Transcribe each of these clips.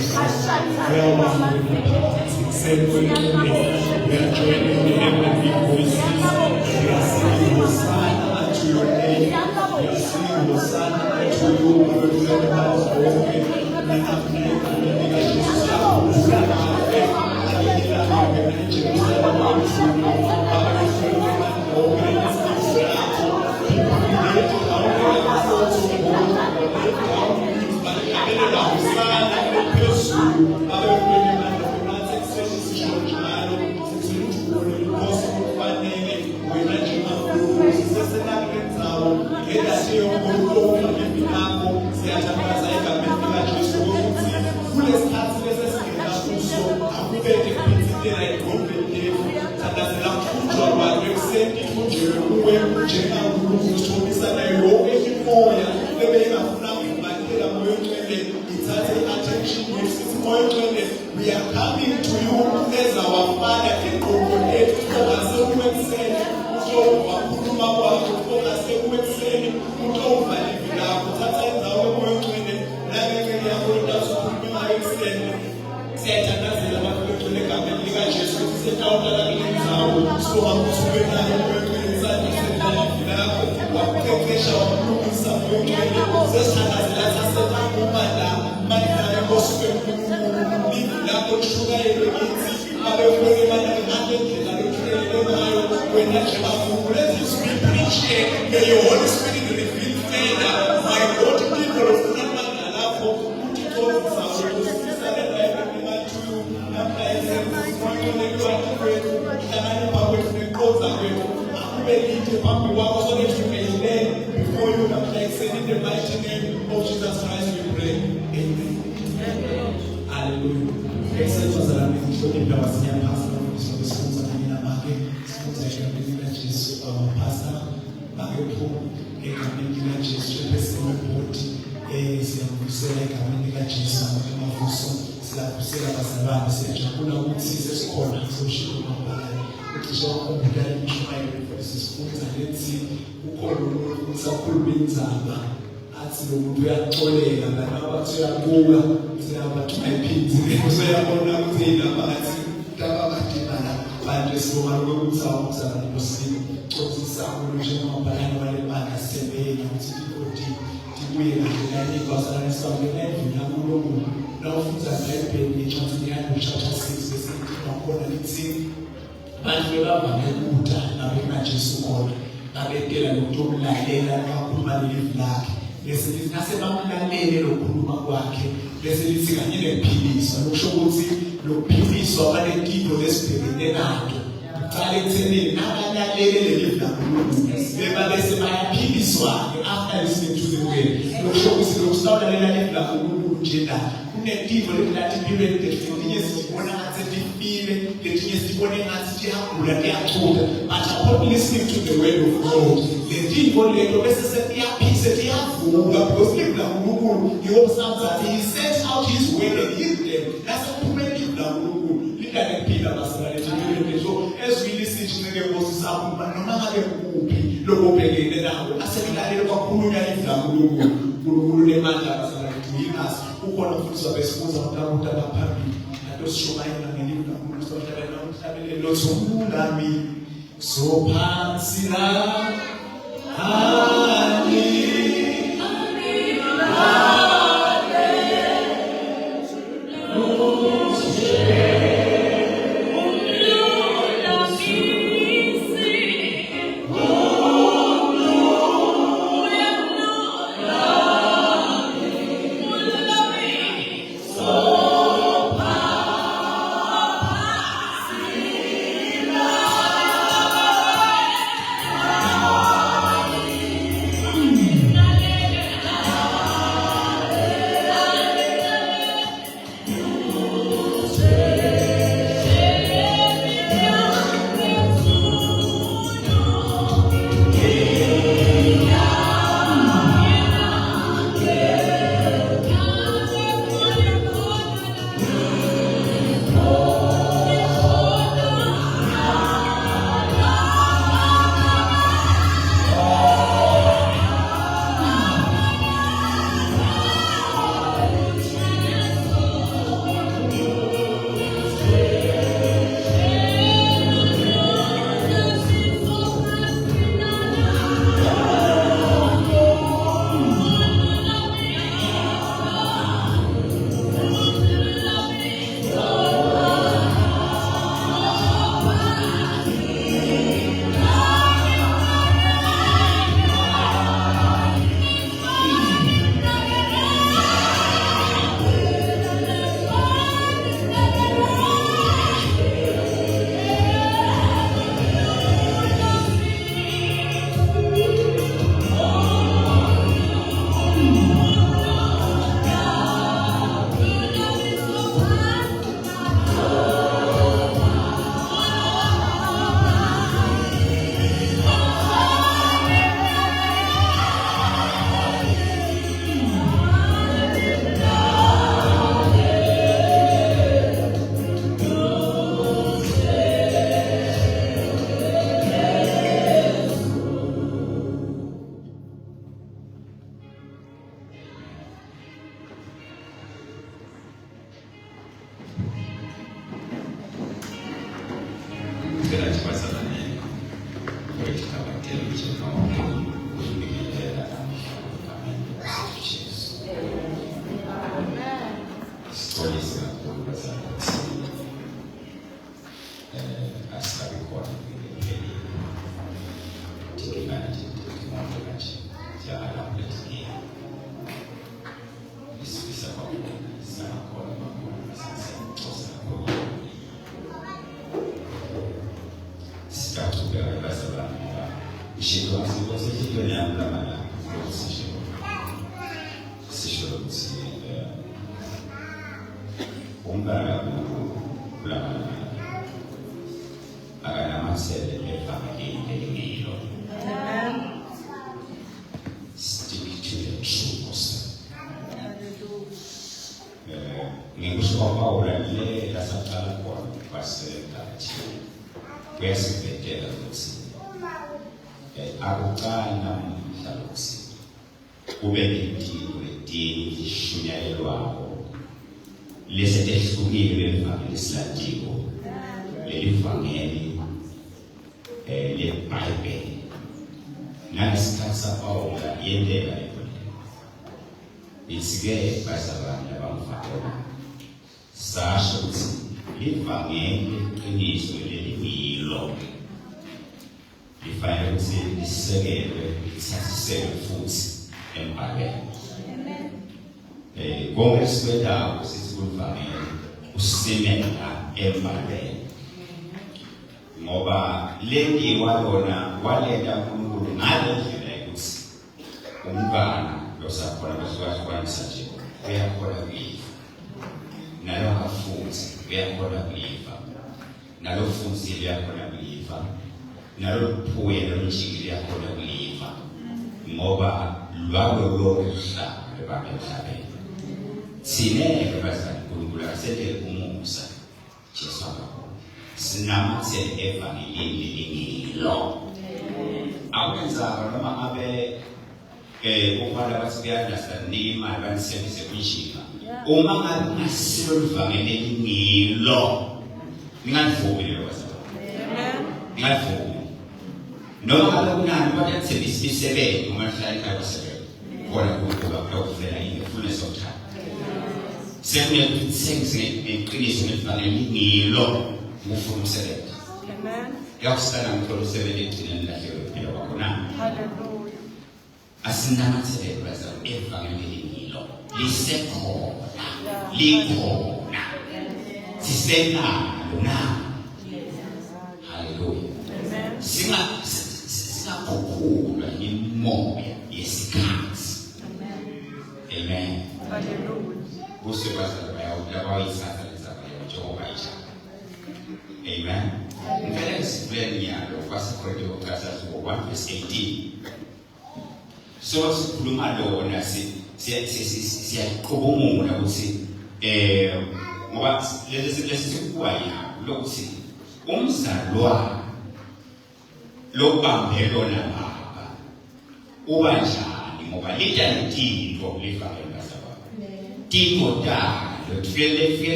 We are joining the heavenly voices. We are singing Hosanna unto your name. We are singing Hosanna unto you, Lord. We are about to open. We are coming to you as our Father in Ogonet, may your Holy Spirit reveal further, my God, people of before you, in the mighty name of Jesus Christ, we pray. Amen. Hallelujah. After listening to the word, but upon listening to the word of God, the people he sent out his word and hid them. That's a so as we listen to the voices of no matter who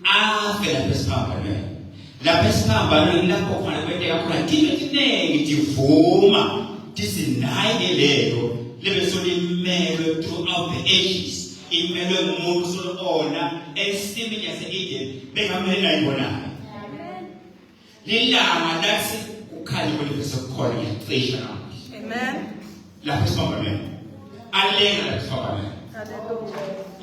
afe lapho esiphambanweni. Lapho esiphambanweni lapho khona kwenteka khona into eningi tivuma tisinayelelo lebe solimelwe throughout the ages. Imelwe ngumuntu solona esimini yase-Eden bengamele ayibonayo. Lilanga lathi ukhali kwelife sokukhona ngecisha namuhla. Amen. Lapho esiphambanweni. Alenga lapho esiphambanweni.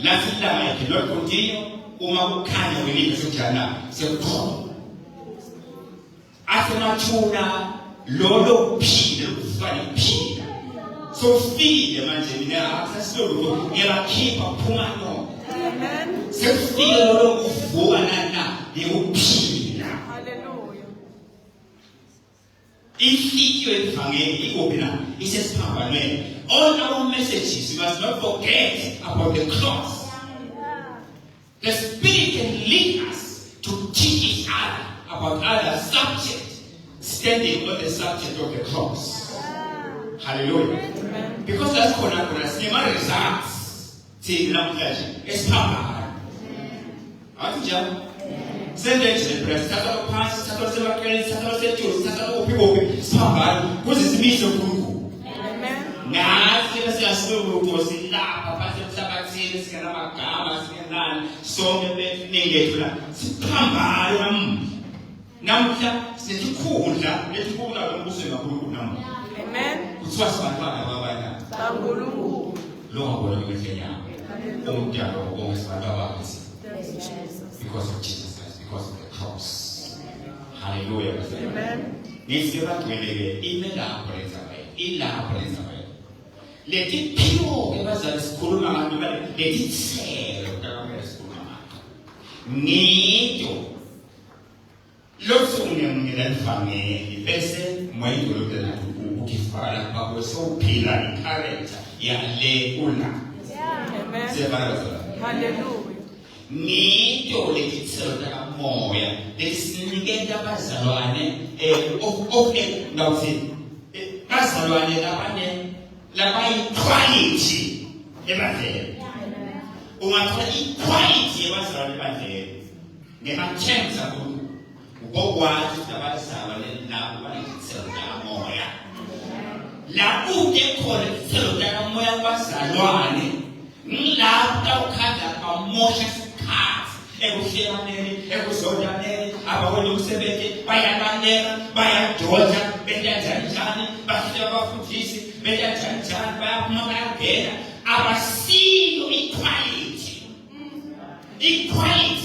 Lathi ilanga yakhe Lord continue uma kukhanya kwelife sokukhanya sekukhona. Asemathuna lolo kuphila lokufana kuphila. So feel manje mina akusasilo ngiyakhipha phuma no. Amen. Sefile lolo kuvuka nana yokuphila. Hallelujah. Inhliziyo evangeli ikuphi isesiphambanweni. All our messages, we must not forget about the cross. The Spirit can lead us to teach each other about other subjects, standing on the subject of the cross. Hallelujah. Amen. Because that's what I'm results. See, it's power. Aren't you? Send it to the press. Satellite pass, satellite people. It's power. What is the mission of Guru? Amen. Now, let's just go to see that. Papa said, Sabbath, it's going to be a so many negative. It's power. Now, it's a cool. Let's go to the Muslim. Amen. Because of Jesus Christ, because of the cross. Hallelujah. Amen. Let it pure, let it school, let it say, need lots of young family, best way to look at ukifala kwa so pila character ya leula. Amen. Hallelujah. Nito lekitsela moya lesiningenda bazalwane ngawuthi bazalwane labanye quality ebandleni. Ungathola iquality yabazalwane ebandleni ngema-terms akho ukwazi abazalwane nabo banekitsela moya. La uke khona isithelo moya kwazalwane ngilapha ukhanda amosha isikhathi ekuhlelaneni ekuzonyaneni abawele umsebenzi bayabaleka bayadoda bentanjani bahlala abafundisi bentanjani bayaphuma bayangena abasiyo equality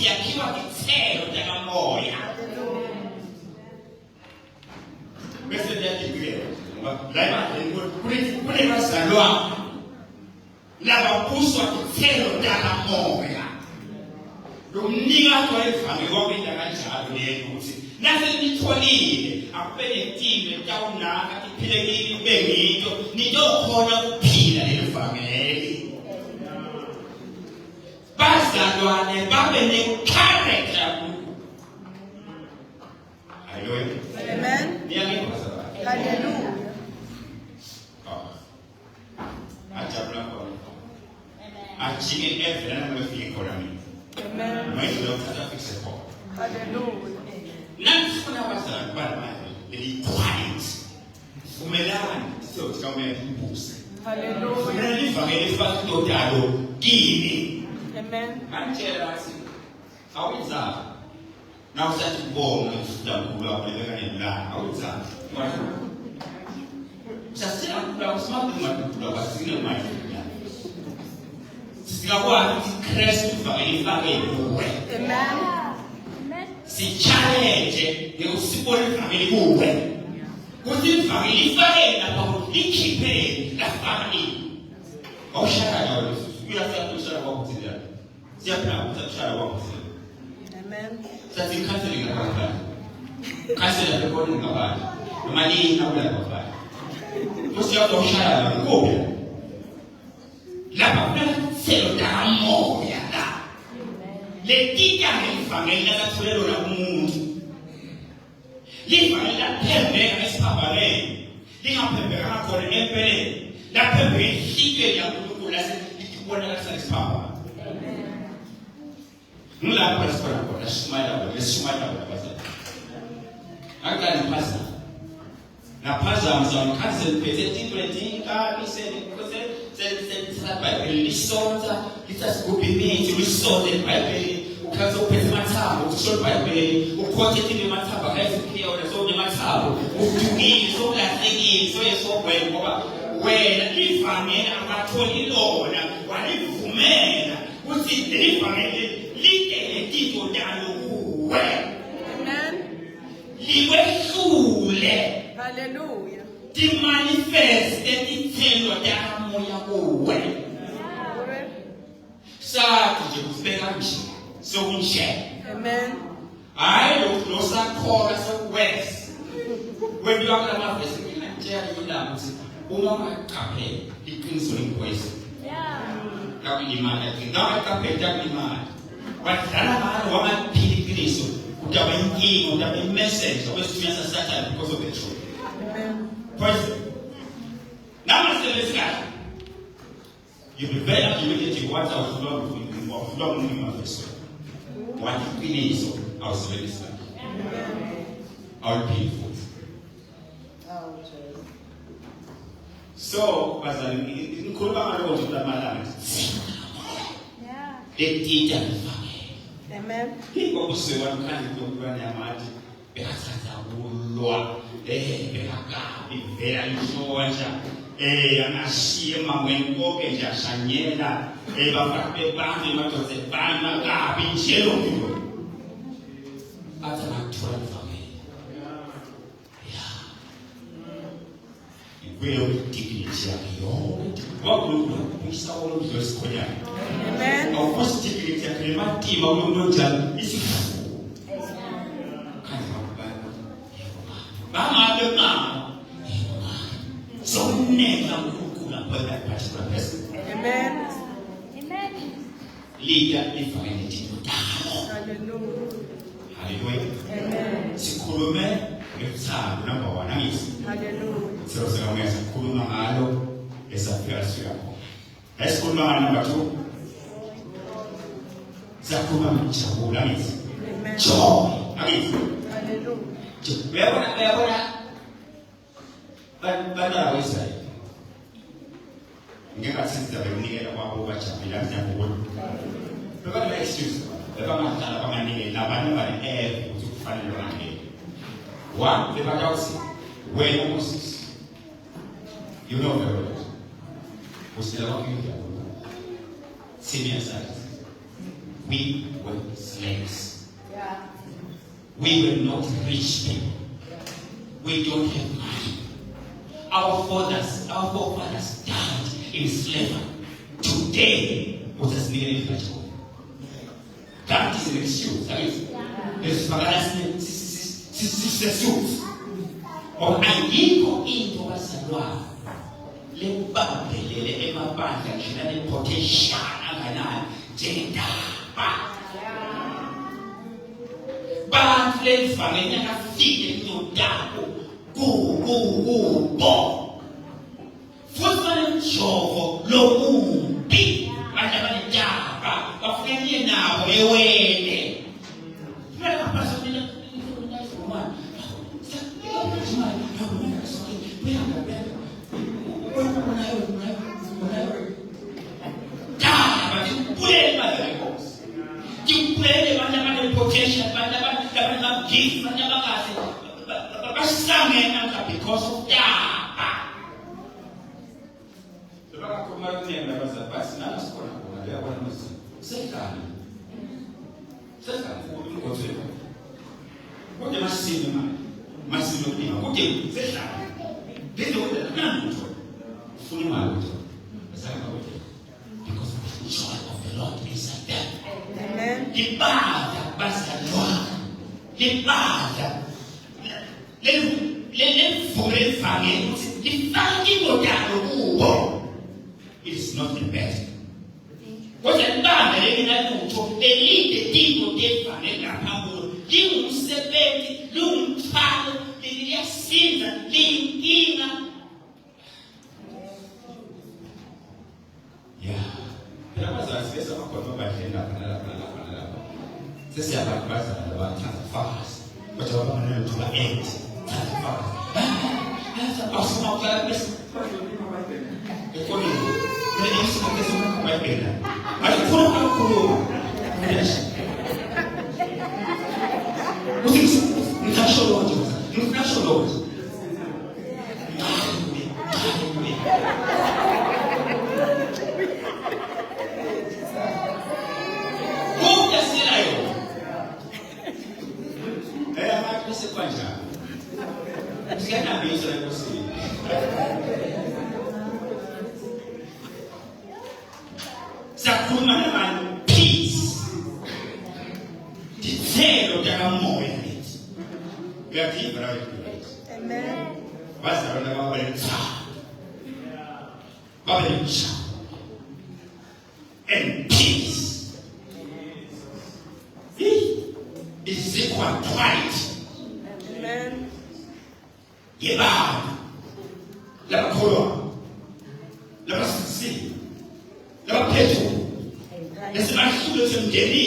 yakhiwa isithelo moya bese ndiyadigwela la kule bazalwane labapuswa isithelo moya lomnika kwa evangeli wabinda kanjalo lento ukuthi nase nitholile akubene intime tawunaka iphilekile bengito nitokhona ukuphila levangeli bazalwane babe ne-character. Hallelujah. Amen. Hallelujah. Ajabula kwa ajinge evela ngefike khona mina. Amen. Manje lokuthatha fixe khona. Hallelujah. Nanifuna abazalwane bami eliquiet. Umelani sizokuhlawumela imbuzi. Hallelujah. Mina livangeli ifaka idodalo kini. Amen. Ngantshela ukuthi awuyenza na usathi kubonga ukudabula kwabeleka nemlanga awuyenza. Sasela kula usimakuma kula basile manje. Sikakwazi ukuthi Christ uvangeli ifake kuwe. Amen. Si challenge ngekusibona ivangeli kuwe. Kuthi ivangeli ifake lapha ikhiphe la family. Awushaka nawe uyafika kushaka kwakuthina. Siyaphila ukushaka kwakuthina. Amen. Sathi counseling ngapha. Counseling lebona ngapha. Imali nawula ngapha. Usiyakushaya ngoba lapha kuna moya la. Letika ngivangeli lathulelo la umuntu. Livangeli laphembeka esiphambaneni. Lingaphembeka khona empeleni. Laphembeka ihike yakuNkulunkulu lase likubona kasiphambaneni. Ngilapha esikhona khona sishumayela abazali. Akani phasa. Naphazama zamkhansel phethe different ka isele Bible lisonza lisasigubha imithi lisonze iBhayibheli ukhatha uphethe amathambo ukusho iBhayibheli ukhothe into amathambo akayisiphila wena so unemathambo udungile so ulahlekile so yesogwele ngoba wena livangeli akatholi lona walivumela ukuthi livangeli lidele tito dalo kuwe. Amen. Liwehlule. Hallelujah. Ti manifeste tithelo ta moya kuwe. Sathi nje kusibeka nje sokunje. Amen. Hayi lo sakhola sokwes. Wena kula mavesi ngiyatshela indaba ukuthi uma ungaqaphela iqiniso lenkosi. Kakulimala ngingaba qaphela kakulimala. Wadlala ngalo wamaphili iqiniso udaba inkingi udaba imessage obesithunyasa Satan because of the truth. Amen. First, now you be very accumulative what I was long in my face. What you finish, I was very sad. Our painful. So, as I in Kurama, I was with the they did that. Amen. He goes to one kind of Granamati, Behatata, Behaka, very short. Anashia when walking Jashanyela, Eva Bandi Matos, Bana Gabi, Jello. That's an actual family. Real dignity of your what will we saw all of your square. Amen. Our first dignity of the team of London is so never could put that particular person. Amen. Leader divinity. Hallelujah. Hallelujah. Amen. Sikulume ngesabo number 1 is. Hallelujah. So sikameza kuluma ngalo esafika siyako. Esikuluma number 2. Zakuma mjabula is. Amen. Joy. Hallelujah. Where Banda wesa ngeka sisi benikela kwabo bajabula ngiyakubona beba la excuse beba matala bamanike labantu bane ukuthi kufanele bangene one beba kawusi wena Moses you know very well usila wakuyuya senior side we were slaves we were not rich people we don't have money. Our forefathers died in slavery. Today, what is needed is that is an excuse. That is, there's excuse. Or I did go into a salon. Let Babylon, Emma Bank, and she had a potential. Jenda. But let's find a feed in your Go. Futhi njovo lomumbi abantu abadala bafike nabo ewele. Kumele baphathe mina ngifuna because of that. The back of my name was a bus, not a school. There was second. What they must see the man, must see the man. What they say, they don't know fully married. Because of the joy of the Lord inside them. Amen. The bad, bastard, the bad. It is not the best. What the bad they lead the people they yeah. Sesiyabantu bazalwa abathanda fast. Kodwa abangena uthola end. Thanda fast. Asoma ukala bese. Ekonini. Mina isimo kesona kaBhayibheli. Ayifuna kakhulu. Ngikasho lokho. Sakhuluma nabantu peace. Dithelo dakamoya lethi. Uyaphila la wethu. Amen. Bazalwana babaletha. Babaletha. And peace. Is equal twice. Amen. Yeba. La kholwa. La sisi. La phetho. Lesimahlulo semndeni.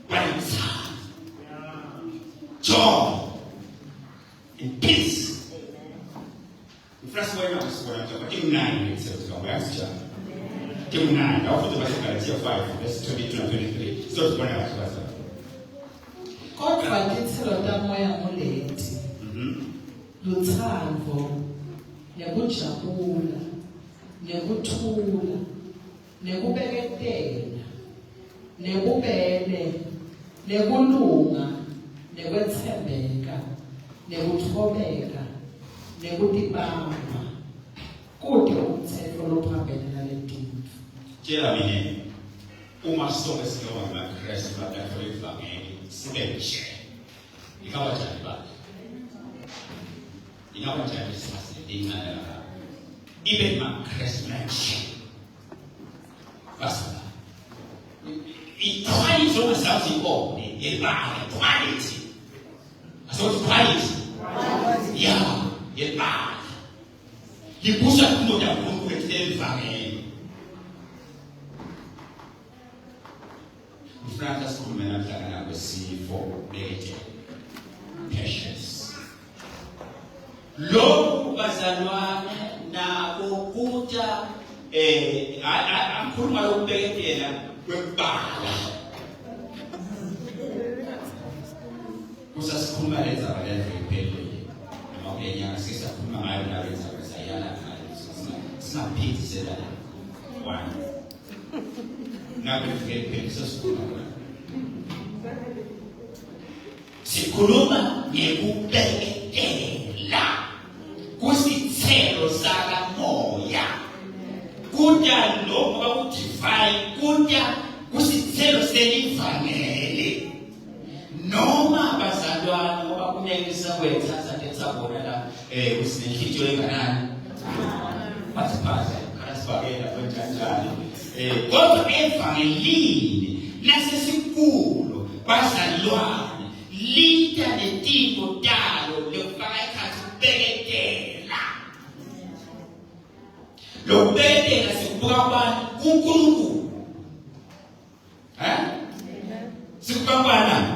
Baletha. Joy. And peace. First way now is what I'm talking about. Give 9 itself. Give 9. Now for the Galatia 5, verse 22 and 23. So it's one hour. Kodwa ithelo tamoya molethi. Luthando, nekujabula, nekuthula, nekubeketela, nekubele, nekulunga, nekwethembeka, nekuthobeka, nekutibamba. Kodwa umthetho lophambene nalendima. Tshela mina uma sonke siloba ngamaKristu bakathola ivangeli sibe nje. Ingaba njani bakhe? Ingaba njani sasindingana la? Ibe ngamaKristu nje. Basa. Iquality ongasazi ikone, yebala quality. Aso quality. Yeah, yebala. Yibusa kumoja kumuntu ivangeli. Ufrata sikhulume namhlanje ngesifo bethe patience. Lo bazalwane nabo kuta akhuluma lokubekela kwebala. Kusasikhuluma lenza abalenze iphelele. Noma kulenyanga sisakhuluma ngayo nabenza besayala ngayo. Singaphindi sela one. Ngabe ngeke sikhuluma. Sikhuluma ngekubekela kusithelo sakamoya. Kuya lokho bakudivine kuya kusithelo selivangeli. Noma abazalwane ngoba kunekisa kwetha sathe sabona la usinenhlityo enganani. Basiphathe karasibakela kwenjanjani. Kodwa evangelini nasesikhulu bazalwane linda netiko talo lokufaka ikhathi ukubeketela. Lokubeketela sikubuka abantu kuNkulunkulu. Sikubuka abantu.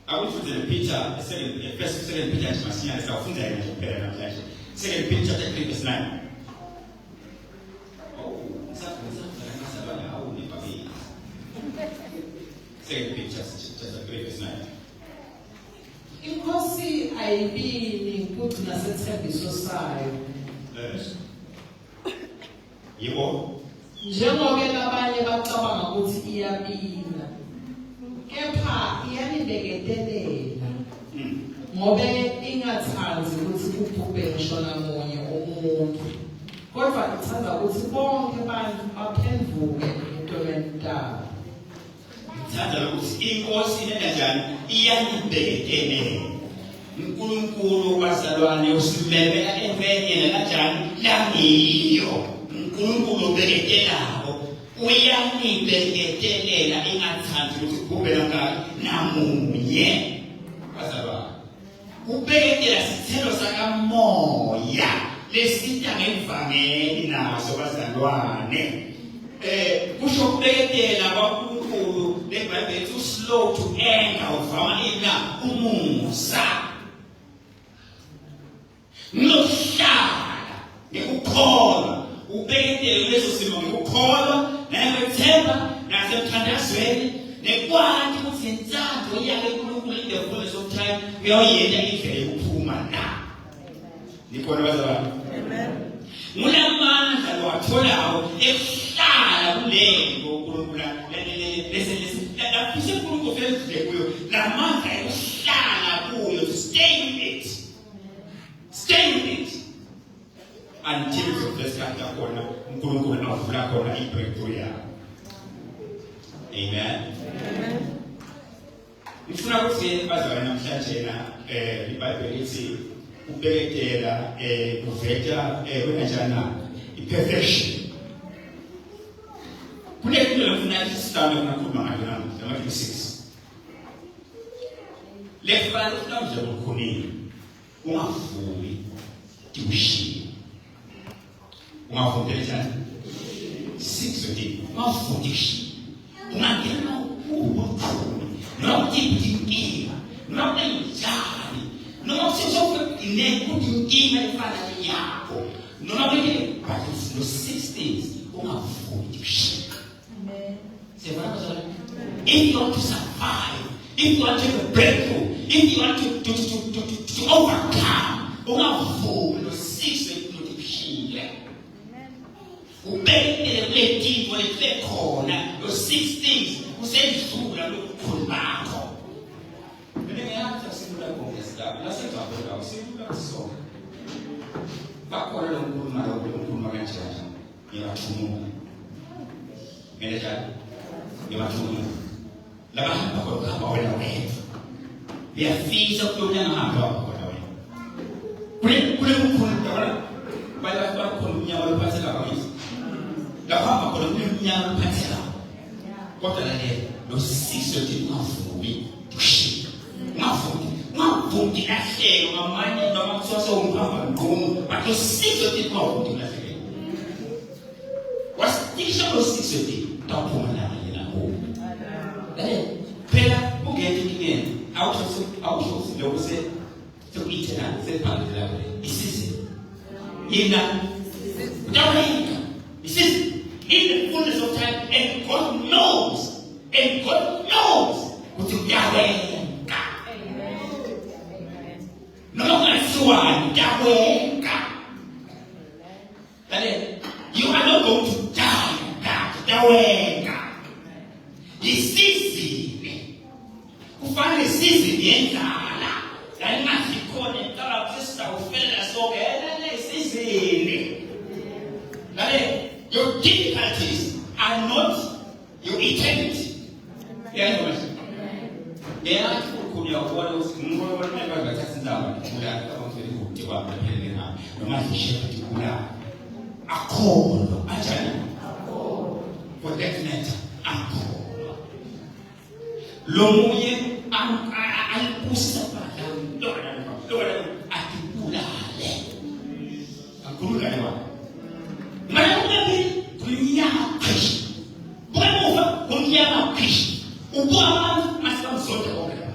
Awufunde Peter, second Peter masinyane sawufunda yena kuphela namhlanje. Second Peter chapter 3 verse 9. Second Peter chapter 3 verse 9. Inkosi ayibini futhi nasethembiso sayo. Yebo. Njengoba labanye bacabanga ukuthi iyabina. Kepha iyanibeketelela. Ngoba ingathanzi ukuthi kuphuphe ngisho namunye umuntu. Kodwa ithanda ukuthi bonke abantu baphenduke entweni yabo. Thanda ukuthi inkosi enenjani iyanibeketelela. uNkulunkulu bazalwane usimemela emveni kanjani langiyo. uNkulunkulu ubeketelayo uyanibeketelela ingathandi ukuthi kube namunye. Bazalwane ubeketela sithelo sakamoya lesita ngevangeli naso bazalwane. kusho ukubekela kwaNkulunkulu leBhayibheli ethi slow to anger uvama ina umusa nokuhlala ngekukholwa ubekele leso simo ngekukholwa nangokuthemba nasemthandazweni nekwazi ukuthi intsandvo yakhe uNkulunkulu in the fullness of time uyoyenza indlela yokuphuma na nikhona bazalwane. Amen. Mulamandla lowatholayo ehlala kulento uNkulunkulu lapho uNkulunkulu ufezile kuyo lamandla ehlala kuyo to stay with it until isikhathi khona uNkulunkulu avula khona ibreakthrough yakho. Amen. Ngifuna ukuthi bazalwane namhlanje iBhayibheli ithi ubekela uveta wenanjana iperfection. Kunekule ngifuna isizame ukukhuluma ngayo namhlanje 6. Lefana ukamje ukukhonini ungavuki dikushiya. Ungavundela njani? 6 odi. Ungavuki. Ungangena ubuthuni. Nokuthini nokunjani. Noma kusizofika inkinga efana yakho. Noma beke but no 6 days ungavuki dikushiya. Amen. If you want to survive, if you want to have a breakthrough, if you want to overcome, ungavuki no 6 days dikushiya. Ubekele kuleti wale khona no 6 things usendlula lokukhulu bakho. Ngiyathi asimula kongesela lasenza kodwa usimula kusona. Bakhona lokukhuluma kanjani? Ngiyathumula. Ngelejani? Ngiyathumula. Labahamba kodwa wena wena. Uyafisa ukuyona ngahamba kodwa wena. Kule mkhulu tabana. Bala bakhona unyama lophathela kwakho. Lapha khona kunemnyama lophathela. Kodwa lalela lo 6 yothi ungavuki kushiya. Ungavuki lahlelo ngamanye noma kusose ungihamba ngqomo but lo 6 yothi ungavuki lahlelo. Wasisho lo 6 yothi taphuma la ho. Lalela phela ungeke ingene awusho lokho sekuithena sephambili lapho isizini. Yena utaweka isizini in the fullness of time and God knows ukuthi uyawenza. Noma kungasiwani uyawenza. You are not going to die. Uyawenza. Isizini kufanele isizini yendala la ingazikhona entala sister ufela sokela isizini. Your difficulties are not your eternity. Yeah, yeah, kuya kuona usimungu wanaenda katika ndaba kula kama vile kutiwa mbele na noma hisheti kula akono ajani for definite akono lomuye alikusa pala lola atikulale akulale wa maana kunyama kishi bwana kunyama kishi ubwa masika zote okela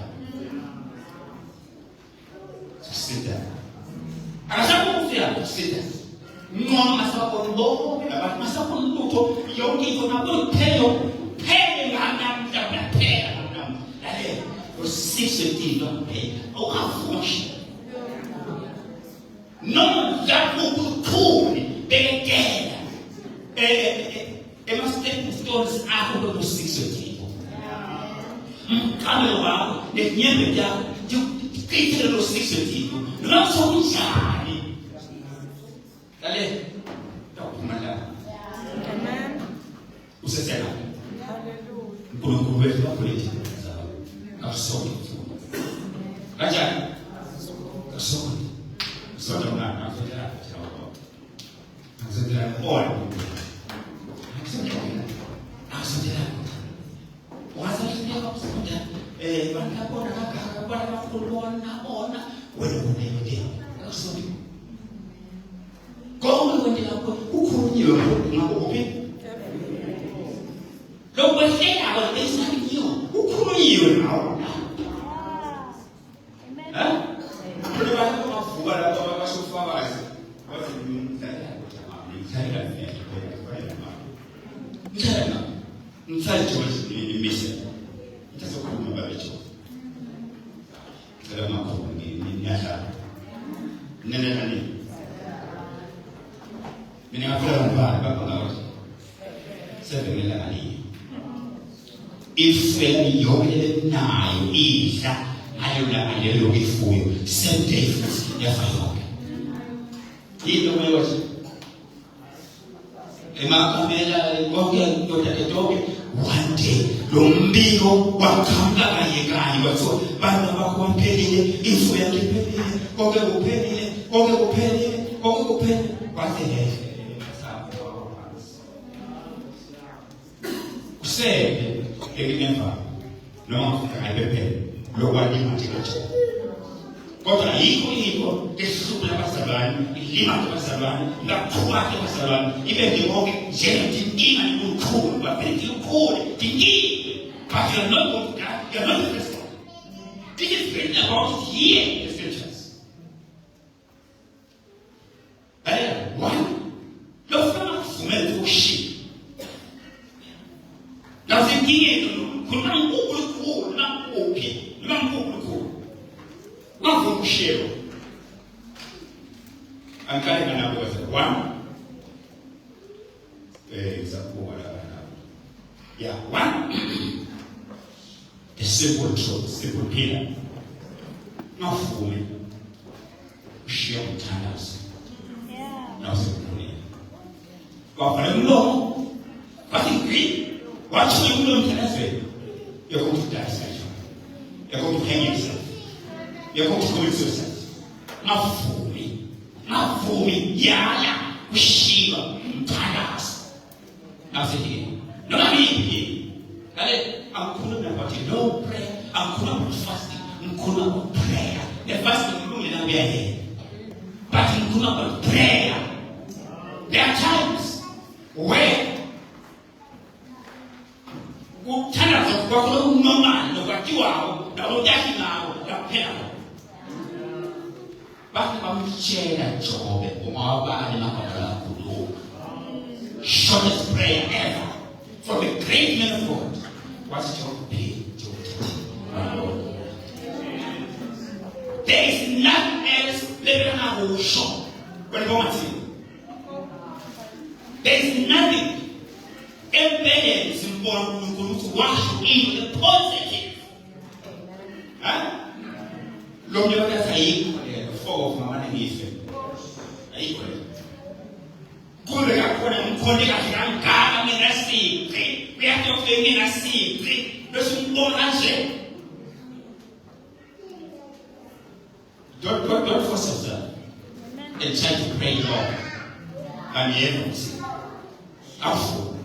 sita akasema kufia sita mwa masako ndogo na masako ndogo yongi iko na kuteo pele ngana mtapela ngana dale usisi tilo pele au afushi no jabu kutuni bekela must take the stones out of the 6 people. Come around, the nyembe ya tukite lo 6 people. Not so mchani. Dale. Takumala. Amen. Usesema. Hallelujah. Mkulungu wetu wa kuleti. Kasoni. Kaja. Kasoni. Kasoni na afya. Azendera oil. Look what they are, there's nothing new. Who could you now? Huh? If you're now, is I don't know for you. 7 days, never long. You know what? One day, Lumbiro, Wakamba, Yagani, was so Banda penny, if we are penny, Ogo penny, what the heck? Say, remember, no, I prepare. Lo guardi in matematica. Contra iko, che sulla passavan, il lima passavan, la tua passavan, I vedi che gente in un cuore, ma per il cuore, ti but you're not going to die, you're not the first one. This is written about here in the scriptures. One, lo fanno fumare uscire. Now the king could not go, not okay. Not from Shero. I'm carrying another one. Yeah, one. A simple truth, simple pillar. Not for me. Share with others. Not simple pillar. But for them, no. What is great? What should you do in Tennessee? You're going to die, Satan. You're going to hang yourself. You're going to commit suicide. Not for me. Not for me. Yeah. Shiva. Tadas. Now say again. No, not me. I'm calling about it. No prayer. I'm calling about fasting. I'm calling about prayer. The fasting room is not here. But I'm calling about prayer. There are times where Tadas of God, no man, no what you are, no daddy now, no penalty. But I'm sharing job shortest prayer ever for the great men of God. What's your pay? There is nothing else living in our shop. There is nothing embedded in important to wash in the positive. Huh? Long as I of my money is equal. Good, I put him calling at young God, I mean, I see. We have to think in a sea. There's no answer. Don't force yourself and try to pray Lord. And the evidence. Also,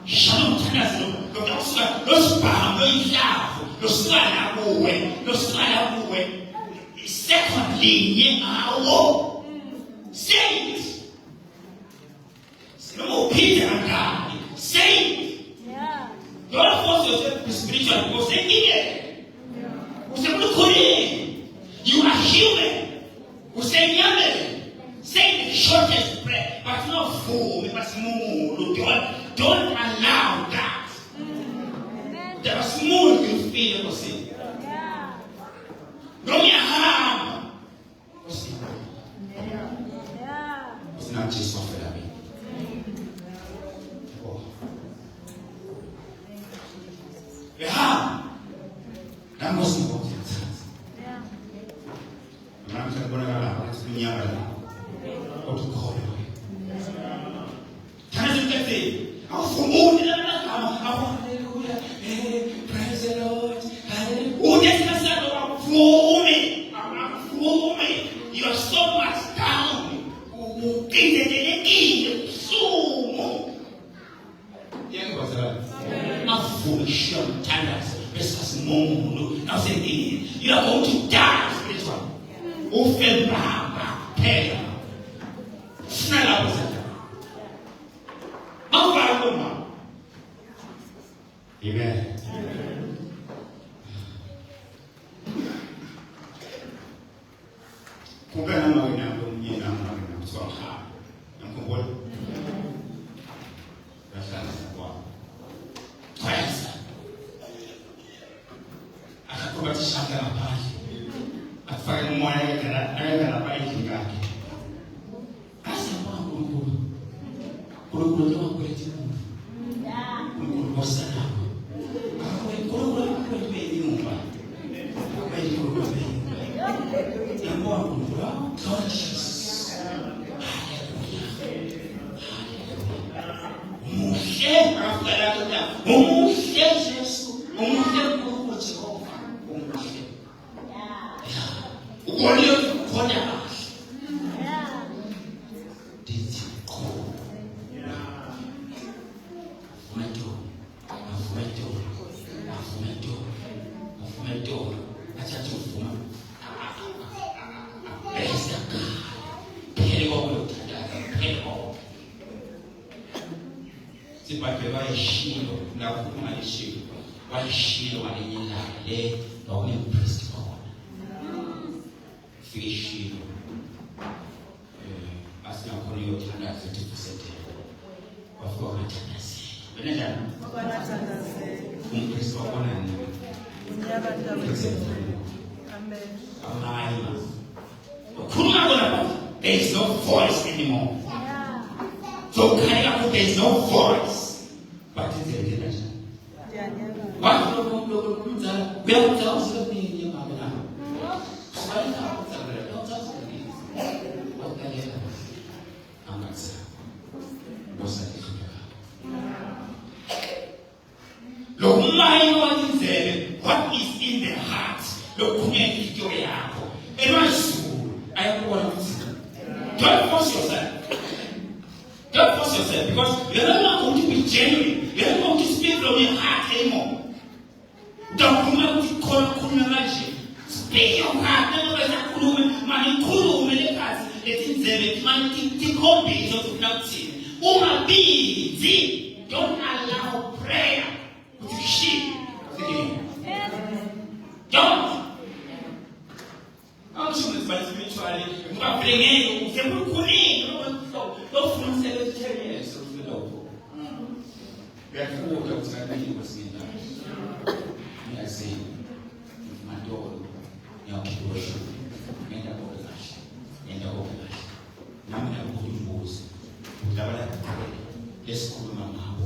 Shalom Tanas, no spam, no yaf, no slide away, no slide away. Secondly, our saints. No Peter and God. Saints. Don't force yourself to be spiritual because they need it. You are human. Who say yummy. Say the shortest prayer, but not full. Don't allow that. There are small you feel. Don't you harm? What's not just offered at me. The harm. That must be what it says. I'm not going to allow it to be near or to call it. Can you get it? I'm from all the hallelujah. Praise the Lord. Hallelujah. Oh, yes, that's for me. You are so much down. Not foolish, now saying you are going to die spiritually. Open back, pay. Smell up. How far woman? Amen. Kumbe na mwa na mwenye na mwa na kusoma ha. Mkumbuka. Rasha kwa. Kwanza. Akakubatisha kana pale. Afanye mwana yake na pale kingake. Asa Mungu. Kurukulo ndio kweli Mungu. Mungu wasana. Kurukulo kweli Mungu. Kweli kurukulo. Mungu conscious. Mushe afadhali mushe Yesu, mushe kurukulo Jehova, mushe. Ukolio kukonya basi. Shilo na kuma shilo wale shilo wale nyingine na wale priest shilo basi na kwa hiyo tanda 30% wafua matangazo benenda umkristo wako na nini amen there is no voice anymore. So there is no voice. But it's a generation. What do you do? We are thousands of years old. So I know thousands of years. What can you do? I'm not saying. What's that? Look, what is in the heart? Look, I am one of them. Don't force yourself. Don't force yourself because you're not going to be genuine. You're not going to speak from your heart anymore. Don't come to call Kunaji. Speak your heart. Never let that Kulu, Manikulu, Melekas, let him say, Manitikobi, just nothing. Uma be, don't allow prayer to sheep. Don't. I'm sure it's by spirituality. I'm bringing you. Don't fool yourself 10 years of the local. We have to walk outside the university. I say, my daughter, you have to worship. And I go to Lash. And I go to Lash. Now I go to Moses. Let's go to my mom.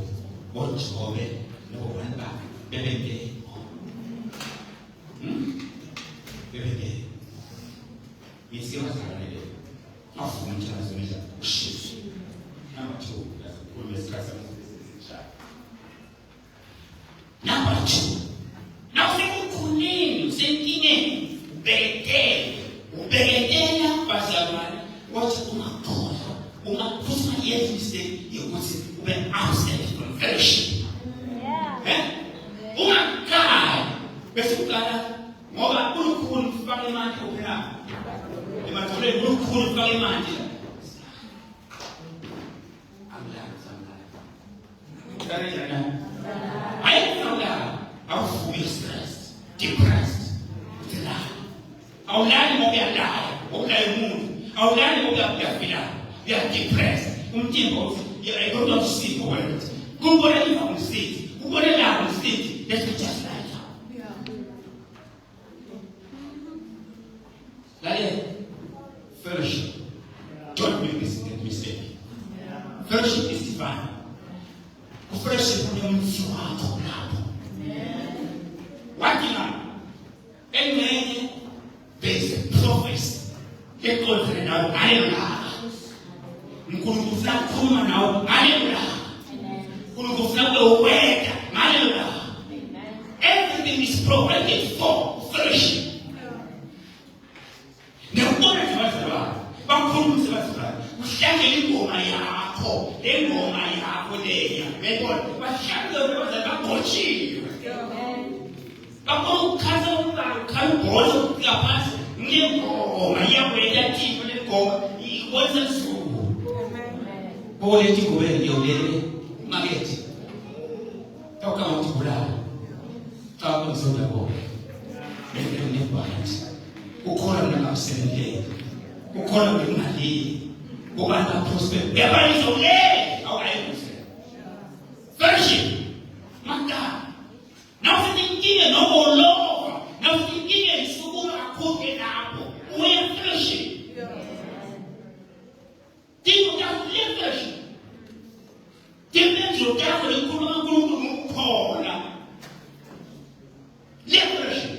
Watch over it. No one back. Baby. Baby. It's still not happening. How from transmission? Shit. Number 2. That's the always custom. Number 2. Now we could name sentine Begetela Bazaman. What's Uma Pusma yet mistake? You would say, when absent from fellowship. Uma guy. Besukara. Moba Ulukun Fariman Opera. The Matore Ulukun Fariman. I am now I'm fully stressed, depressed, our land will be alive, or die moon, our land will be alive. We are depressed. I don't know to sleep for it. Go wherever on the state, go wherever on the state, let me just lie down. Like fellowship. Don't make this mistake. Fellowship is divine. Fellowship is divine. Working on. And there is a prophecy. They call it now Ayla. Mkulukufla kuma now Ayla. Mkulukufla the word Ayla. Everything is provided for fellowship. Now what is what's about? Bakulu is what's about. Ushake ngoma yako. Ngoma yako leya. Because bashaka was about kochi. Kako kaza kabozo kapasi ngeko mayabwela tipo ngeko ikwenza suku bole tikubele yodele mageti toka mtibula Lord. Nebhathi. Ukhona ngamsendele. Ukhona ngemali. Ubana prosper. Yabani zonke. Awayekuse. Fellowship. Maka. Now thinking no more law. Now thinking is so akhoke lapho. Uya fellowship. Tingo ta fellowship. Tingo ta khona. Fellowship.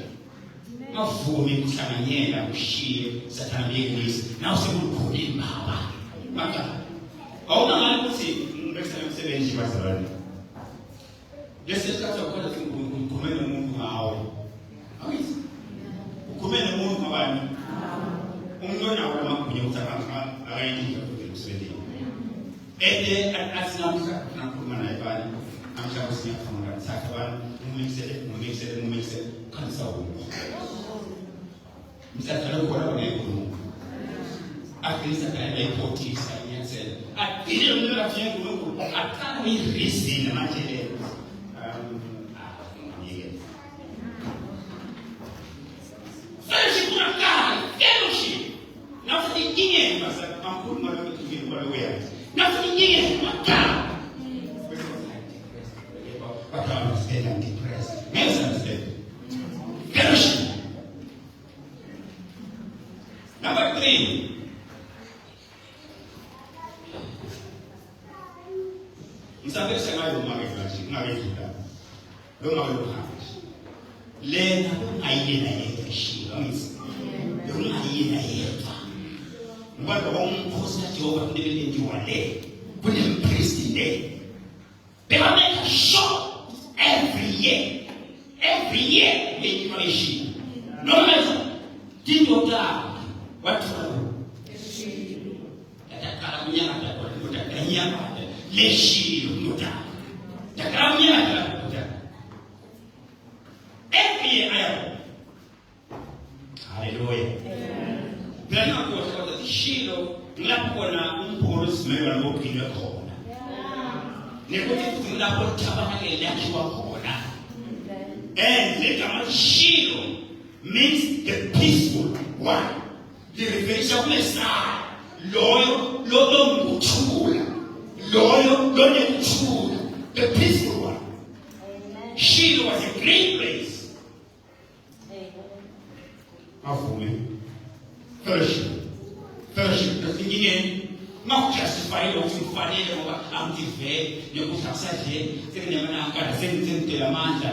Mafumi kuhlanganyela ushiye sathana bekulisa. Now sekukhona imaba. Maka. Awuna ngani ukuthi ngibekisela umsebenzi bazalwane. Lesikhathi ukhola ukukhuluma nomuntu ngawe. Awithi. Ukukhuluma nomuntu ngabani? Umuntu onawo amagunya ukuthi akayindlela umsebenzi. Asinamhla nakhuluma naye bani? Namhla kusiyafuna sakhe bani? Umixele kanisa ubo. Msakhala khona ngekhulu. Akhisa kana ipotisa nyatsela. Akhile umuntu afike kuNkulunkulu athanda ireason manje le. Fellowship unakaa, fellowship. Nafuti nyingine basa makulu mara kutukia kwa wewe. Nafuti nyingine makaa. But I understand I'm depressed. Yes, I understand. Fellowship. Number 3. Msabesha ngayo mangeflashi, ngayidla. Lo ngalohanji. Lena ayina yefashilo, amisi. Lo ayina yefa. Ngoba umkhosi kaJehova kunebele ndiwale. Kunempriest le. They will make a show every year. Every year, they give a sheep. No matter. Think of that. What to do? Every year, I have. Hallelujah. They are not going to the shield. Lapona, Umporos, Mera, Mokin, a corner. Negotiate la portava che lascia ora. And the command shield means the peaceful one. The revelation of Messiah. Loyal, loyal, the peaceful one. Shield was a great place. How for me? Fellowship. The thinking in. Not justify what you find over anti-fair, you put aside here, sing the Lamanta.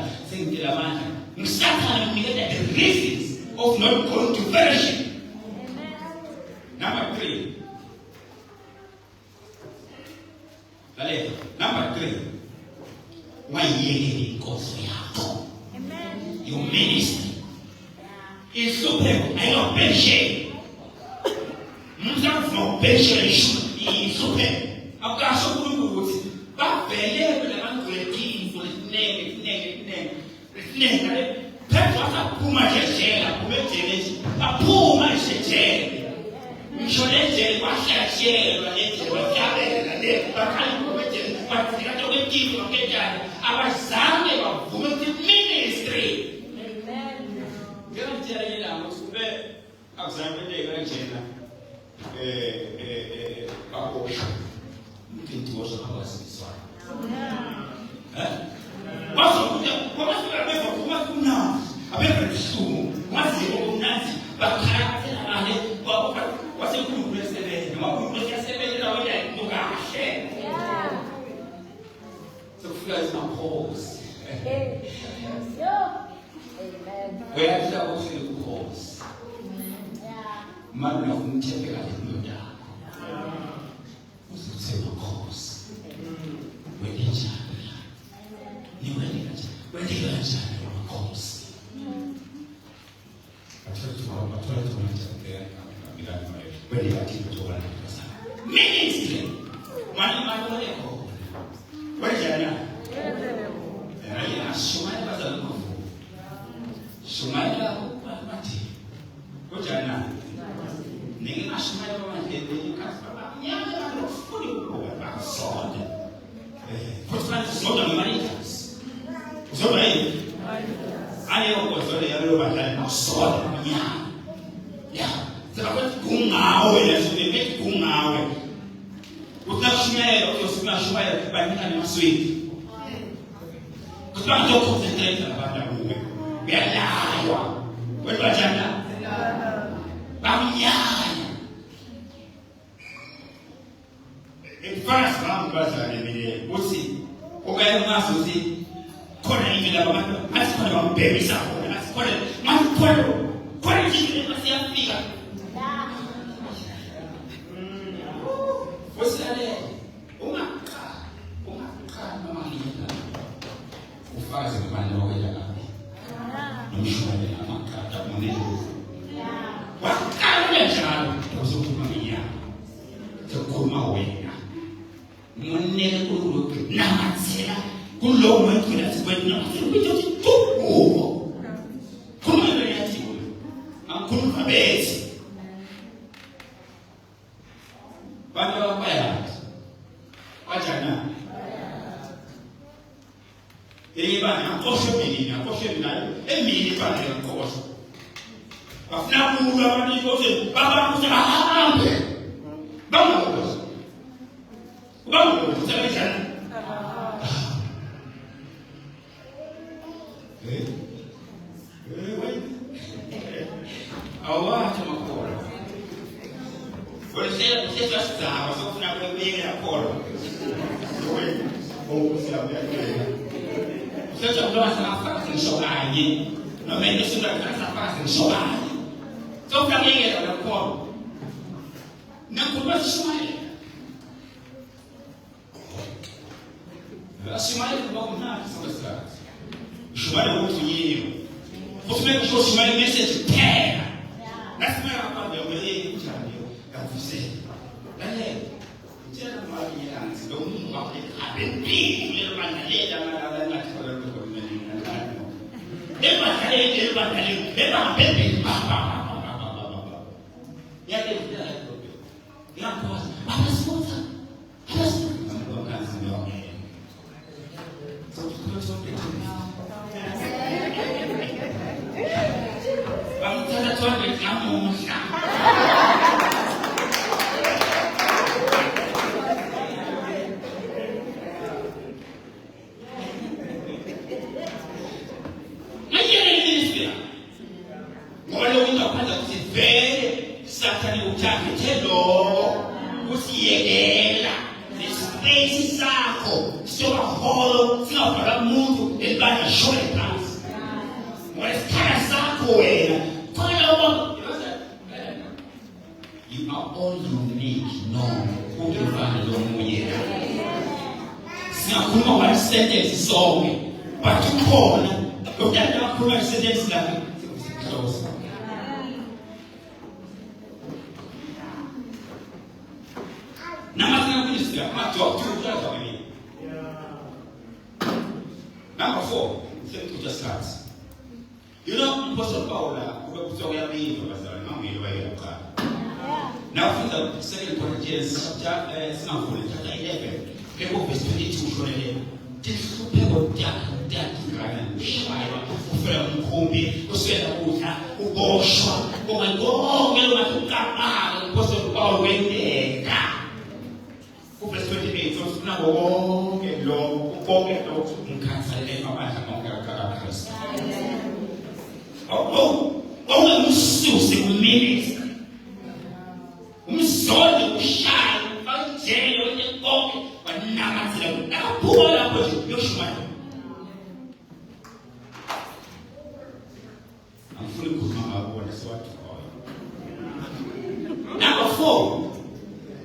Satan made the reasons of not going to fellowship. Number 3. Number 3. Why ye goes your ministry is so bad. I don't mention. From patience, he is so bad. I've got so good words. But the level of the for his name. That's what a Puma said. A Puma said, we should let what I said, but the other way, keep on getting our son of women's ministry. Amen. You're telling me now, what's the bed? I'm sorry, they're into us of us this one. What's now? I better soon. What's the old Nancy? But what's a good president? So, guys, my pause. Where did I also pause? Man of Mtepeka Muda. Was the same cause. When they chat, when they learn your cause. I tried to mention there, when they are keeping to one ministry. Man, where is Jana? Shumaya was a look for Shumaya, Mati. What Jana? Ninguém acha mais uma maneira de casar. E ela não foi a sorte. Você faz o som da Maricas. O som aí? Aí eu sole yalo badala nosola mnyama. Ya. Sababu kungawe na sube kungawe. Utashumaye utashumaye banyana ni maswiti. Kwa ndio concentrate na banda wewe. Bialawa. Wewe bajana. Bamnyanya. Fast am baza nemele. Usi. Ogaye maso usi. Kona ingela bamanda. Asikona bambebi sako. Asikona makwelo. Kona ingela masiafika. Usale. Umaka mama nina. Ufaze kubanda wakela ngapi. Nomshwele amaka tamunelo. Wakala njalo uzokumamia. Tokoma wena. Munene kulo namatsela kulo muntu latsibona ukuthi tuku. Kuma yathi ankulu kabezi. Bantu abaya. Wajana. Bana akoshe nayo. Emini bana yakoshe. Bafuna kuula bani kose baba kusahambe. Baba kose. Baba kusabishana. Awa tumakora. Você já estava, só que na primeira cor. Você já viu essa frase em Shogai? Não vem de sua essa frase em Shogai. Só que a minha era a cor. Não curva de Shogai. A Shogai não vai nada sobre essa frase. Shogai é muito dinheiro. Você vê que o Shogai é message terra. That's why I'm not going to você. Olha, já não vai vir antes. Não vai ter cabelo, ele vai ter you are all unique. No, who can find the money? Sinakuma one sentence song, but you call. Look at that one sentence like close. Number 4, to just start. You know, Apostle Paul, now from the 2 Corinthians chapter 11, people verse 22, people Apostle Paul went there. Verse 28, so now go get low, and cancel it. Oh, Susie, minutes. Solid, shy, jail, and pocket, but now pull up with your smile. I'm fully good, what is what to call it. Number 4,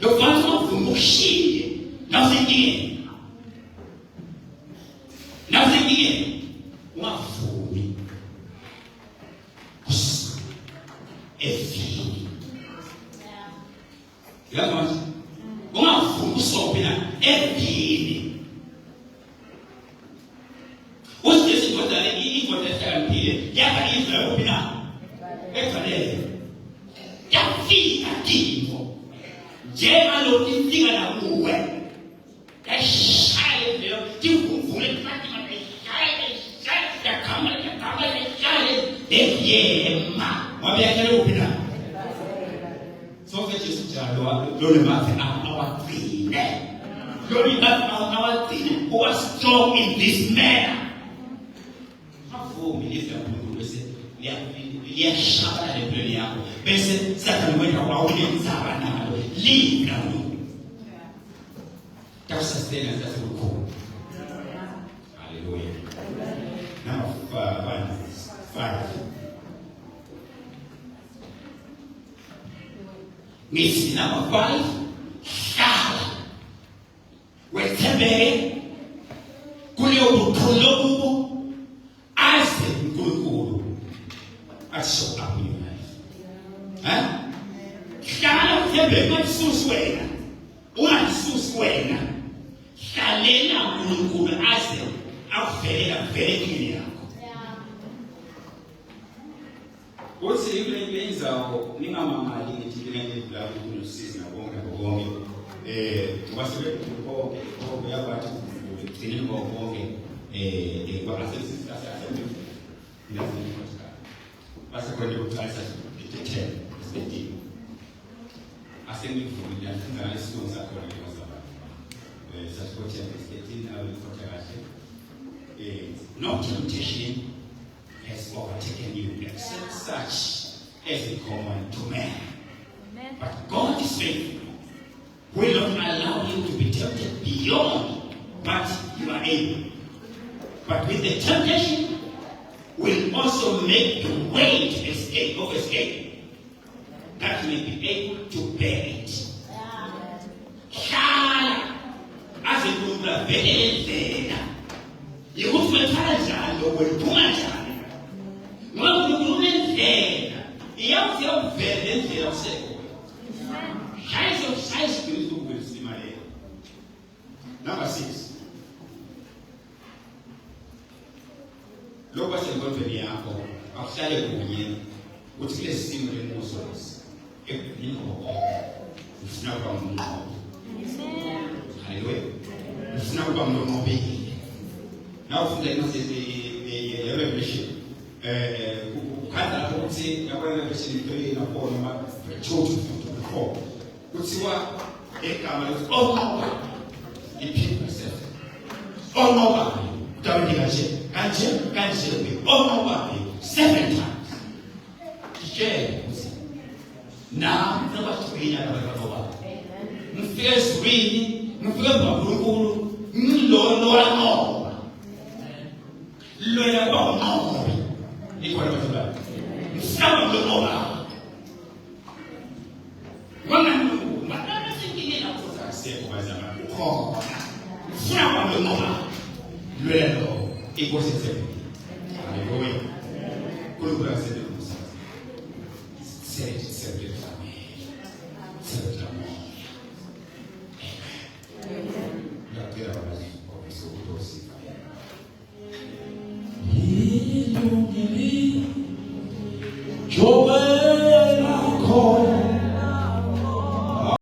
the one of the machine, nothing in. Nothing in. One for me. A fee. Yeah, one for something. A fee. What's this? What are they eating? What is that? Yeah, but Israel, open up. Yeah, fee, a king. Jema lo tinga na muwe. Ka shale leo, ti kufule pati ma shale, ya kama shale. evyema wabeyakele upina soke Jesu njalo lole mathi awagcine lole awagcine who was strong in this manner avumi lizakulu bese liyashaba lempilo yakho bese sathana wena wawulendzaba nalo leave now takusasena sasulukhulu hallelujah number 5 Ngithi number 5 hlala wethembeke kuleyo bukhulu kubo aze uNkulunkulu asho up in your life hlala wethembeke ungasusi wena ungasusi wena hlalela uNkulunkulu aze akuvelela velekile yakho uthi kule indzawo ningamamali ngithi ngeke la kunosisi nabonke bonke ngibasebe konke yabathi ugcine bonke kwa asesisi ngiyazini kodwa base kwende ukuqalisa i10 isidini asengivuli ngiyafunda isilungu sakho ngiyazaba sasikothe isidini awukhotha kahle no temptation has overtaken you except such as is common to man. Amen. But God is faithful, will not allow you to be tempted beyond what you are able. But with the temptation, will also make the way to escape that may be able to bear it. As it will be very you will be tired or will do much. Well, you will be there. You have to very there. Size will see my head. Number 6. Look what's going to be apple. Outside of the which is similar in most of us. If you know, it's not going to hallelujah. It's not going to be. Now, for the revelation. Kanda kuti yakwenda kushiriki na kuona chochote kwa kusiwa kama oh no repeat yourself oh no don't kanje oh no 7 times share na naba tukinya na baba mfike subini mfike babulukulu mlolo no loya kwa no iko na matunda msama mlongola Mungu madama zingine na kuza sema kwa zamani uko msama mlongola lelo iko sisi haleluya kulikuwa sisi